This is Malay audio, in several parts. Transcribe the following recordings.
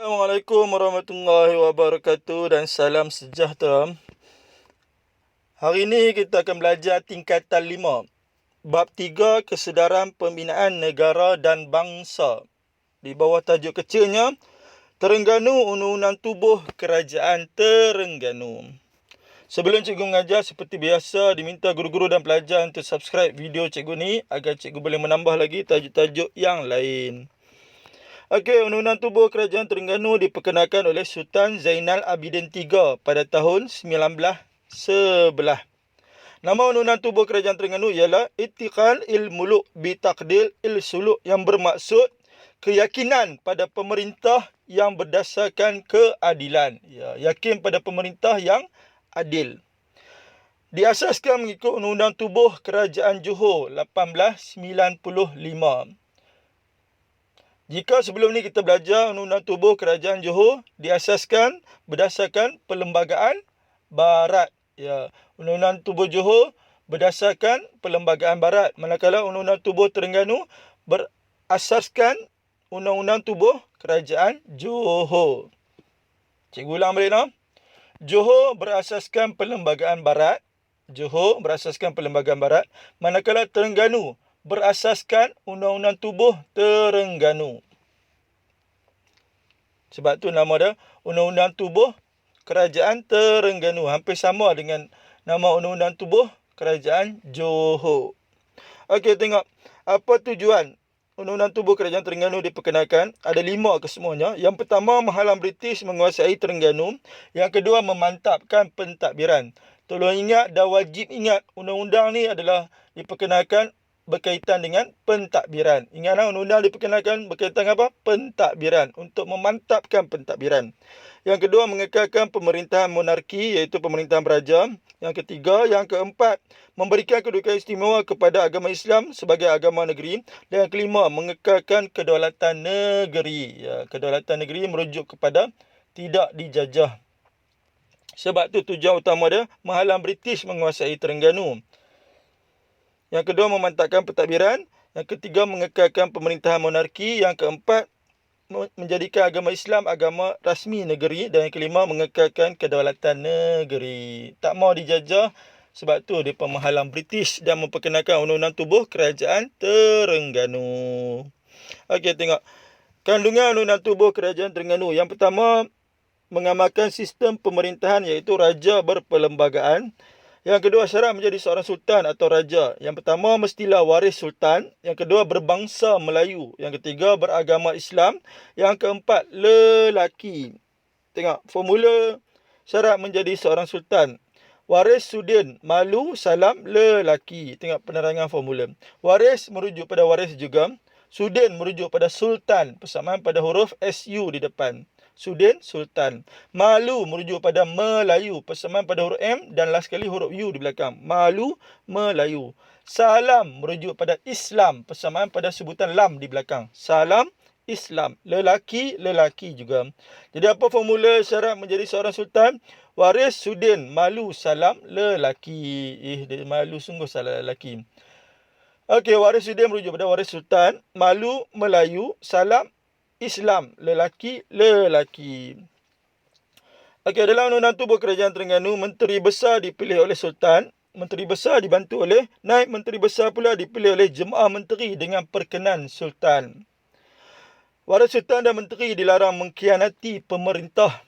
Assalamualaikum warahmatullahi wabarakatuh dan salam sejahtera. Hari ini kita akan belajar tingkatan 5. Bab 3, kesedaran pembinaan negara dan bangsa. Di bawah tajuk kecilnya, Terengganu Undang-Undang Tubuh Kerajaan Terengganu. Sebelum cikgu mengajar, seperti biasa, diminta guru-guru dan pelajar untuk subscribe video cikgu ni agar cikgu boleh menambah lagi tajuk-tajuk yang lain. Okey, Undang-Undang Tubuh Kerajaan Terengganu diperkenalkan oleh Sultan Zainal Abidin III pada tahun 1911. Nama Undang-Undang Tubuh Kerajaan Terengganu ialah Ittiqal il-Muluk Bitaqdil il-Suluk, yang bermaksud keyakinan pada pemerintah yang berdasarkan keadilan. Yakin pada pemerintah yang adil. Diasaskan mengikut Undang-Undang Tubuh Kerajaan Johor 1895. Jika sebelum ni kita belajar Undang-Undang Tubuh Kerajaan Johor diasaskan berdasarkan Perlembagaan Barat. Undang-Undang Tubuh Johor berdasarkan Perlembagaan Barat. Manakala Undang-Undang Tubuh Terengganu berasaskan Undang-Undang Tubuh Kerajaan Johor. Cikgu ulang balik no. Johor berasaskan Perlembagaan Barat. Johor berasaskan Perlembagaan Barat. Manakala Terengganu berasaskan Undang-Undang Tubuh Terengganu. Sebab tu nama dia Undang-Undang Tubuh Kerajaan Terengganu. Hampir sama dengan nama Undang-Undang Tubuh Kerajaan Johor. Okey, tengok. Apa tujuan Undang-Undang Tubuh Kerajaan Terengganu diperkenalkan? Ada 5 kesemuanya. Yang pertama, menghalang British menguasai Terengganu. Yang kedua, memantapkan pentadbiran. Tolong ingat dan wajib ingat, undang-undang ni adalah diperkenalkan berkaitan dengan pentadbiran. Ingatlah, undang-undang diperkenalkan berkaitan dengan apa? Pentadbiran. Untuk memantapkan pentadbiran. Yang kedua, mengekalkan pemerintahan monarki, iaitu pemerintahan beraja. Yang ketiga, yang keempat, memberikan kedudukan istimewa kepada agama Islam sebagai agama negeri. Dan yang kelima, mengekalkan kedaulatan negeri. Kedaulatan negeri merujuk kepada tidak dijajah. Sebab tu tujuan utama dia menghalang British menguasai Terengganu. Yang kedua, memantapkan pentadbiran. Yang ketiga, mengekalkan pemerintahan monarki. Yang keempat, menjadikan agama Islam agama rasmi negeri. Dan yang kelima, mengekalkan kedaulatan negeri. Tak mau dijajah, sebab tu dia menghalang British dan memperkenalkan Undang-Undang Tubuh Kerajaan Terengganu. Okey, tengok. Kandungan Undang-Undang Tubuh Kerajaan Terengganu. Yang pertama, mengamalkan sistem pemerintahan iaitu raja berperlembagaan. Yang kedua, syarat menjadi seorang sultan atau raja. Yang pertama, mestilah waris sultan. Yang kedua, berbangsa Melayu. Yang ketiga, beragama Islam. Yang keempat, lelaki. Tengok, formula syarat menjadi seorang sultan. Waris Sudin, malu, salam, lelaki. Tengok penerangan formula. Waris merujuk pada waris juga. Sudin merujuk pada sultan. Persamaan pada huruf SU di depan. Sudin, sultan. Malu merujuk pada Melayu. Persamaan pada huruf M dan last kali huruf U di belakang. Malu, Melayu. Salam merujuk pada Islam. Persamaan pada sebutan lam di belakang. Salam, Islam. Lelaki, lelaki juga. Jadi apa formula syarat menjadi seorang sultan? Waris Sudin, malu, salam, lelaki. Dia malu sungguh, salah lelaki. Okey, waris Sudin merujuk pada waris sultan. Malu, Melayu, salam, Islam, lelaki, lelaki. Okey, dalam Undang-Undang Tubuh Kerajaan Terengganu, Menteri Besar dipilih oleh Sultan. Menteri Besar dibantu oleh Naib Menteri Besar pula dipilih oleh Jemaah Menteri dengan perkenan Sultan. Waris Sultan dan Menteri dilarang mengkhianati pemerintah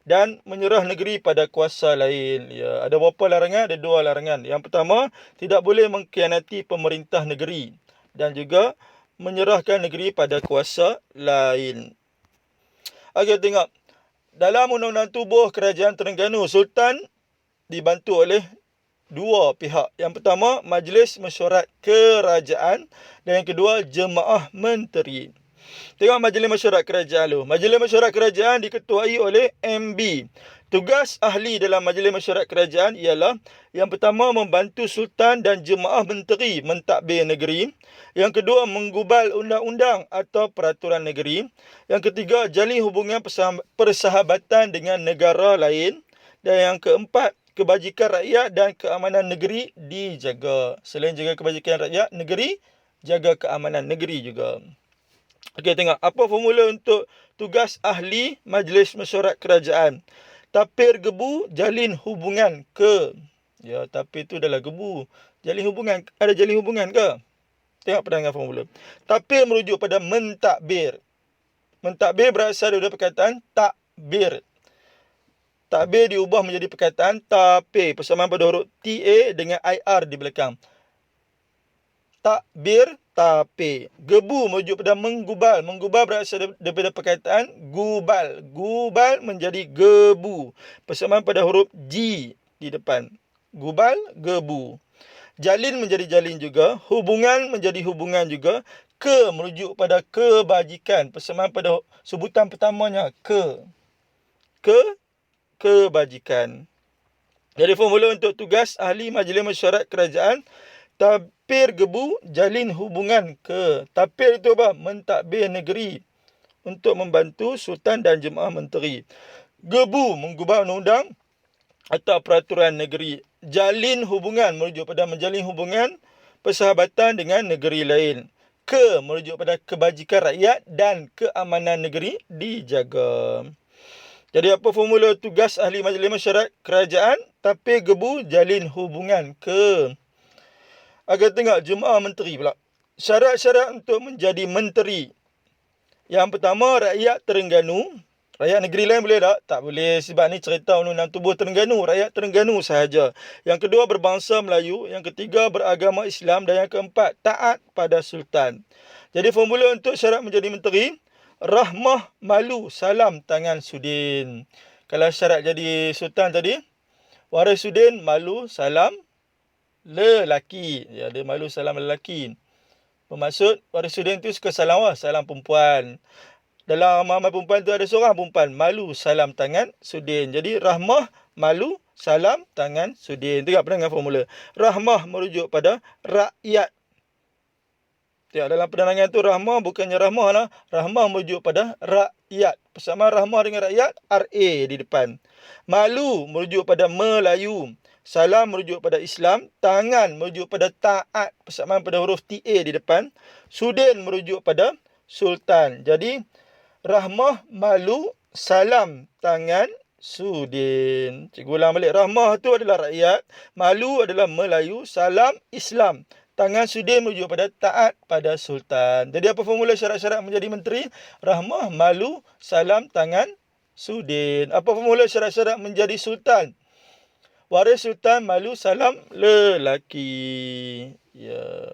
dan menyerah negeri pada kuasa lain. Ada berapa larangan? Ada 2 larangan. Yang pertama, tidak boleh mengkhianati pemerintah negeri. Dan juga menyerahkan negeri pada kuasa lain. Okey, tengok. Dalam Undang-Undang Tubuh Kerajaan Terengganu, Sultan dibantu oleh 2 pihak. Yang pertama, Majlis Mesyuarat Kerajaan. Dan yang kedua, Jemaah Menteri. Tengok Majlis Mesyuarat Kerajaan dulu. Majlis Mesyuarat Kerajaan diketuai oleh MB. Tugas ahli dalam Majlis Mesyuarat Kerajaan ialah yang pertama, membantu Sultan dan Jemaah Menteri mentadbir negeri. Yang kedua, menggubal undang-undang atau peraturan negeri. Yang ketiga, jalin hubungan persahabatan dengan negara lain. Dan yang keempat, kebajikan rakyat dan keamanan negeri dijaga. Selain jaga kebajikan rakyat, negeri, jaga keamanan negeri juga. Okey, tengok apa formula untuk tugas ahli Majlis Mesyuarat Kerajaan. Tapir gebu, jalin hubungan ke. Ya, tapir tu adalah gebu. Jalin hubungan, ada jalin hubungan ke? Tengok pedangan formula. Tapir merujuk pada mentakbir. Mentakbir berasal daripada perkataan takbir. Takbir diubah menjadi perkataan tapir. Persamaan pada huruf TA dengan IR di belakang. Takbir, tapir. Gebu merujuk pada menggubal. Menggubal berasal daripada perkataan gubal. Gubal menjadi gebu. Persamaan pada huruf G di depan. Gubal, gebu. Jalin menjadi jalin juga. Hubungan menjadi hubungan juga. Ke merujuk pada kebajikan. Persamaan pada sebutan pertamanya ke. Kebajikan. Jadi formula untuk tugas ahli Majlis Mesyuarat Kerajaan. Tapir gebu, jalin hubungan ke. Tapir itu apa? Mentadbir negeri untuk membantu Sultan dan Jemaah Menteri. Gebu menggubah undang-undang atau peraturan negeri. Jalin hubungan merujuk pada menjalin hubungan persahabatan dengan negeri lain. Ke merujuk pada kebajikan rakyat dan keamanan negeri dijaga. Jadi apa formula tugas ahli Majlis Mesyuarat Kerajaan? Tapir gebu, jalin hubungan ke. Agar tengok Jemaah Menteri pula. Syarat-syarat untuk menjadi menteri. Yang pertama, rakyat Terengganu. Rakyat negeri lain boleh tak? Tak boleh, sebab ni cerita undang-undang tubuh Terengganu. Rakyat Terengganu sahaja. Yang kedua, berbangsa Melayu. Yang ketiga, beragama Islam. Dan yang keempat, taat pada Sultan. Jadi formula untuk syarat menjadi menteri. Rahmah, malu, salam, tangan sudin. Kalau syarat jadi Sultan tadi, waris sudin, malu, salam, lelaki. Ya, dia malu, salam, lelaki. Bermaksud, waris sudin tu suka salam salam perempuan. Dalam ramai perempuan tu ada seorang perempuan. Malu, salam, tangan, sudin. Jadi, rahmah, malu, salam, tangan, sudin. Tengok pedangan formula. Rahmah merujuk pada rakyat. Tengok dalam pedangan tu, rahmah bukannya rahmah lah. Rahmah merujuk pada rakyat. Persamaan rahmah dengan rakyat, RA di depan. Malu merujuk pada Melayu. Salam merujuk pada Islam. Tangan merujuk pada taat. Persamaan pada huruf TA di depan. Sudin merujuk pada Sultan. Jadi, rahmah, malu, salam, tangan, sudin. Cikgu ulang balik. Rahmah tu adalah rakyat. Malu adalah Melayu. Salam, Islam. Tangan, sudin merujuk pada taat pada Sultan. Jadi apa formula syarat-syarat menjadi menteri? Rahmah, malu, salam, tangan, sudin. Apa formula syarat-syarat menjadi Sultan? Waris Sultan, malu, salam, lelaki. Ya.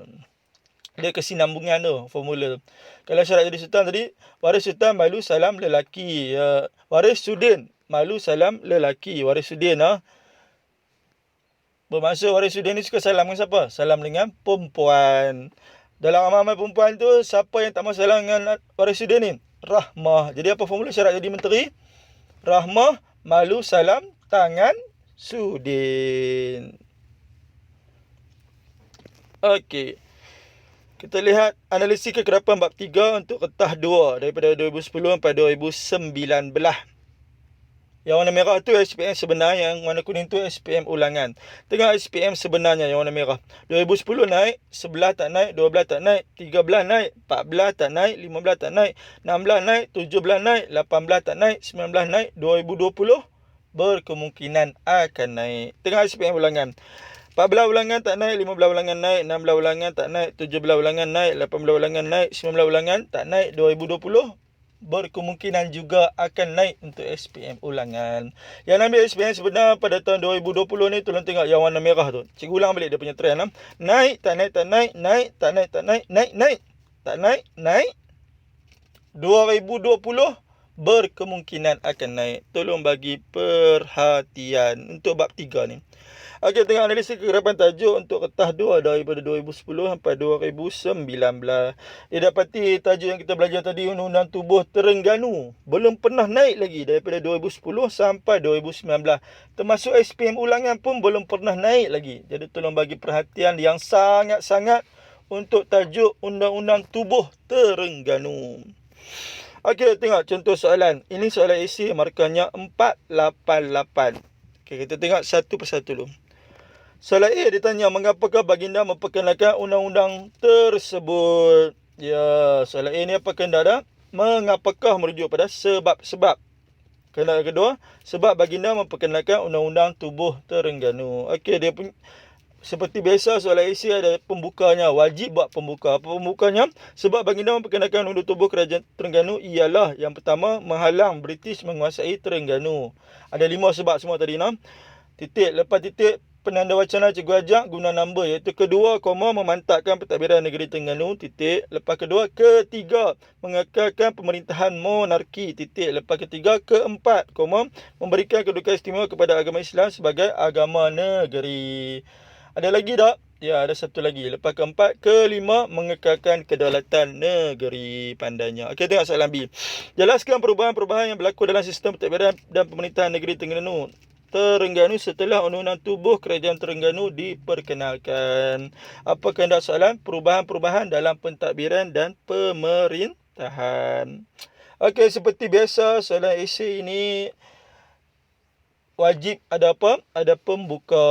Dia kesinambungan tu formula. Kalau syarat jadi Sultan tadi, waris Sultan, malu, salam, lelaki. Ya. Waris sudin, malu, salam, lelaki. Waris sudin lah. Bermaksud waris sudin ni suka salam dengan siapa? Salam dengan perempuan. Dalam ramai perempuan tu, siapa yang tak mahu salam dengan waris sudin ni? Rahmah. Jadi apa formula syarat jadi menteri? Rahmah, malu, salam, tangan, sudin. Okey. Kita lihat analisis kekerapan bab 3 untuk kertas 2 daripada 2010 sampai 2019. Yang warna merah tu SPM sebenar, yang warna kuning tu SPM ulangan. Tengok SPM sebenarnya yang warna merah. 2010 naik, 11 tak naik, 12 tak naik, 13 naik, 14 tak naik, 15 tak naik, 16 naik, 17 naik, 18 tak naik, 19 naik, 2020 berkemungkinan akan naik. Tengok SPM ulangan. 14 ulangan tak naik, 15 ulangan naik, 16 ulangan tak naik, 17 ulangan naik, 18 ulangan naik, 19 ulangan tak naik, 2020 berkemungkinan juga akan naik untuk SPM ulangan. Yang ambil SPM sebenar pada tahun 2020 ni, tolong tengok yang warna merah tu. Cikgu ulang balik dia punya trend lah. Naik, tak naik, tak naik, naik, tak naik, tak naik, naik, naik, tak naik, naik. 2020 berkemungkinan akan naik. Tolong bagi perhatian untuk bab 3 ni. Okey, tengok analisis kekerapan tajuk untuk kertas 2 daripada 2010 sampai 2019. Dia dapati tajuk yang kita belajar tadi, Undang-Undang Tubuh Terengganu, belum pernah naik lagi daripada 2010 sampai 2019. Termasuk SPM ulangan pun belum pernah naik lagi. Jadi tolong bagi perhatian yang sangat-sangat untuk tajuk Undang-Undang Tubuh Terengganu. Okey, tengok contoh soalan. Ini soalan esei markahnya 488. Okey, kita tengok satu persatu dulu. Soalan A ditanya, mengapakah baginda memperkenalkan undang-undang tersebut? Ya, soalan A ni apa kehendak dah? mengapakah merujuk pada sebab-sebab. Kehendak kedua, sebab baginda memperkenalkan undang-undang tubuh Terengganu. Okey, dia punya seperti biasa soalan isi ada pembukanya. Wajib buat pembuka. Apa pembukanya? Sebab baginda memperkenalkan undang tubuh kerajaan Terengganu ialah yang pertama, menghalang British menguasai Terengganu. Ada 5 sebab semua tadi. Titik. Lepas titik, penanda wacana cikgu ajak guna number, iaitu kedua, memantapkan pentadbiran negeri Terengganu, titik. Lepas kedua, ketiga, mengekalkan pemerintahan monarki, titik. Lepas ketiga, keempat, memberikan kedudukan istimewa kepada agama Islam sebagai agama negeri. Ada lagi tak? Ya, ada satu lagi. Lepas keempat, kelima, mengekalkan kedaulatan negeri, pandainya. Okey, tengok soalan B. Jelaskan perubahan-perubahan yang berlaku dalam sistem pentadbiran dan pemerintahan negeri Terengganu setelah undang-undang tubuh kerajaan Terengganu diperkenalkan. Apa kehendak soalan? Perubahan-perubahan dalam pentadbiran dan pemerintahan. Okey, seperti biasa soalan esei ini wajib ada apa? Ada pembuka.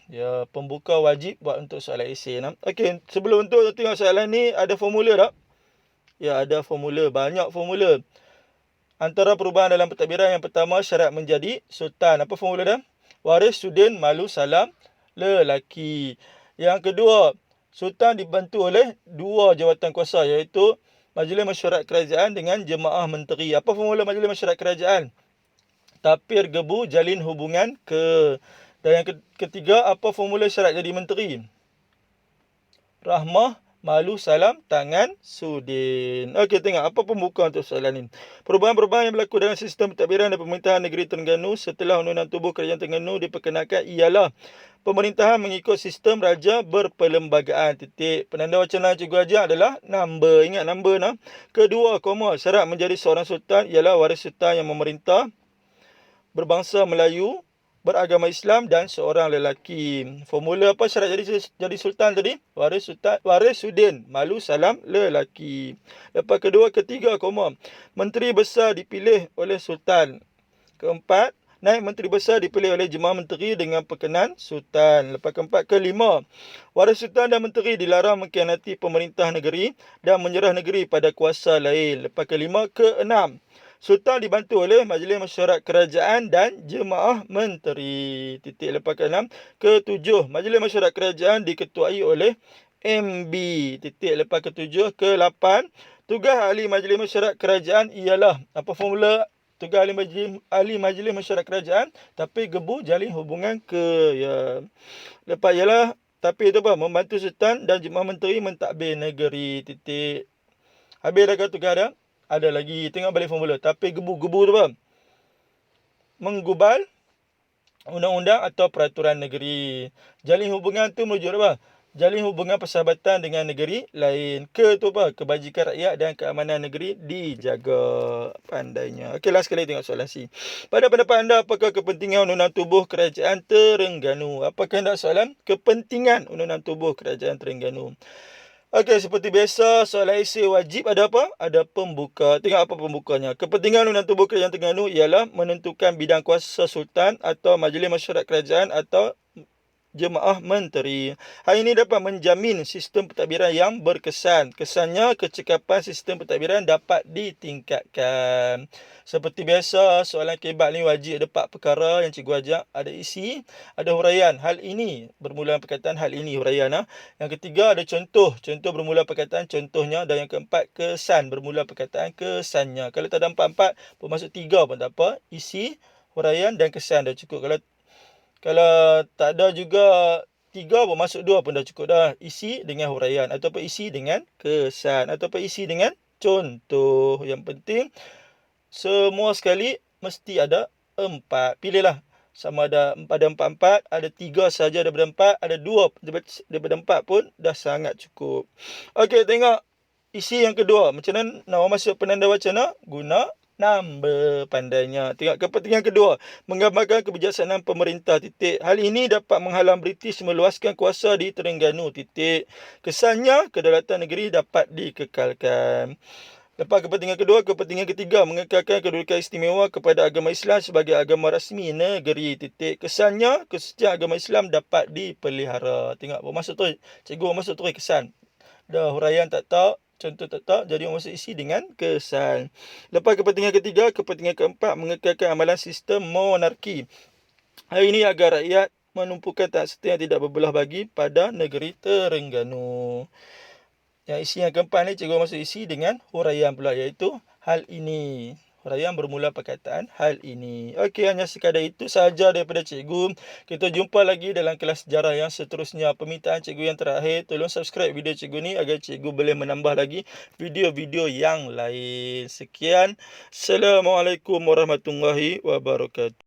Ya, pembuka wajib buat untuk soalan esei. Okey, sebelum untuk tengok soalan ni ada formula tak? Ya, ada formula, banyak formula. Antara perubahan dalam pentadbiran, yang pertama, syarat menjadi sultan. Apa formula dia? Waris sudin malu salam lelaki. Yang kedua, sultan dibantu oleh 2 jawatan kuasa, iaitu Majlis Mesyuarat Kerajaan dengan Jemaah Menteri. Apa formula Majlis Mesyuarat Kerajaan? Tapir gebu jalin hubungan ke. Dan yang ketiga, apa formula syarat jadi menteri? Rahmah malu salam tangan sudin. Okey, tengok apa pembuka untuk soalan ini. Perubahan-perubahan yang berlaku dalam sistem pentadbiran dan pemerintahan negeri Terengganu setelah undang-undang tubuh kerajaan Terengganu diperkenalkan ialah pemerintahan mengikut sistem raja berperlembagaan, titik. Penanda wacana cikgu ajar adalah number. Ingat number nah. Kedua, syarat menjadi seorang sultan ialah waris sultan yang memerintah, berbangsa Melayu, beragama Islam dan seorang lelaki. Formula apa syarat jadi sultan tadi? Waris sudin malu salam lelaki. Lepas kedua, ketiga, menteri besar dipilih oleh sultan. Keempat, naib menteri besar dipilih oleh jemaah menteri dengan perkenan sultan. Lepas keempat, kelima, waris sultan dan menteri dilarang mengkhianati pemerintah negeri dan menyerah negeri pada kuasa lain. Lepas kelima, keenam, sultan dibantu oleh Majlis Mesyuarat Kerajaan dan Jemaah Menteri, titik. Lepas ke-6, ke-7, Majlis Mesyuarat Kerajaan diketuai oleh MB, titik. Lepas ke-7, ke-8, tugas ahli Majlis Mesyuarat Kerajaan ialah apa formula tugas ahli Majlis Mesyuarat Kerajaan? Tapi gebu jalin hubungan ke, ya. Lepas ialah tapi itu apa? Membantu sultan dan Jemaah Menteri mentadbir negeri, titik. Habis dah kata tugas dah. Ada lagi, tengok balik formula. Tapi gebu tu apa? Menggubal undang-undang atau peraturan negeri. Jalin hubungan tu merujuk apa? Jalin hubungan persahabatan dengan negeri lain. Ke tu apa? Kebajikan rakyat dan keamanan negeri dijaga, pandainya. Okey, last sekali tengok soalan C. Pada pendapat anda, apakah kepentingan undang-undang tubuh kerajaan Terengganu? Apakah hendak soalan? Kepentingan undang-undang tubuh kerajaan Terengganu. Okey, seperti biasa, soalan esei wajib ada apa? Ada pembuka. Tengok apa pembukanya. Kepentingan undang tubuh kerajaan Terengganu ialah menentukan bidang kuasa sultan atau Majlis Mesyuarat Kerajaan atau Jemaah Menteri. Hal ini dapat menjamin sistem pentadbiran yang berkesan. Kesannya, kecekapan sistem pentadbiran dapat ditingkatkan. Seperti biasa, soalan kebat ni wajib ada 4 perkara yang cikgu ajak. Ada isi, ada huraian. Hal ini bermula perkataan hal ini, huraian. Yang ketiga, ada contoh. Contoh bermula perkataan contohnya. Dan yang keempat, kesan bermula perkataan kesannya. Kalau tak ada 4-4, bermaksud 3 pun tak apa. Isi, huraian dan kesan dah cukup. Kalau tak ada juga 3, bermaksud 2 pun dah cukup dah. Isi dengan huraian ataupun isi dengan kesan ataupun isi dengan contoh. Yang penting semua sekali mesti ada 4. Pilihlah sama ada 4, ada 3 saja daripada 4, ada 2 daripada 4 pun dah sangat cukup. Okey, tengok isi yang kedua. Macam mana nak masuk penanda wacana? Guna number, pandainya. Tengok kepentingan kedua, menggambarkan kebijaksanaan pemerintah, titik. Hal ini dapat menghalang British meluaskan kuasa di Terengganu, titik. Kesannya, kedaulatan negeri dapat dikekalkan. Lepas kepentingan kedua, kepentingan ketiga, mengekalkan kedudukan istimewa kepada agama Islam sebagai agama rasmi negeri, titik. Kesannya, kesucian agama Islam dapat dipelihara. Tengok, bermaksud tu, cikgu bermaksud tu kesan. Dah huraian tak tahu, contoh tak. Jadi orang masuk isi dengan kesal. Lepas kepentingan ketiga, kepentingan keempat, mengekalkan amalan sistem monarki. Hari ini agar rakyat menumpukan tak serta yang tidak berbelah bagi pada negeri Terengganu. Yang isi yang keempat ni cikgu masuk isi dengan huraian pula, iaitu hal ini. Huraian bermula perkataan hal ini. Okey, hanya sekadar itu sahaja daripada cikgu. Kita jumpa lagi dalam kelas sejarah yang seterusnya. Permintaan cikgu yang terakhir, tolong subscribe video cikgu ni agar cikgu boleh menambah lagi video-video yang lain. Sekian. Assalamualaikum warahmatullahi wabarakatuh.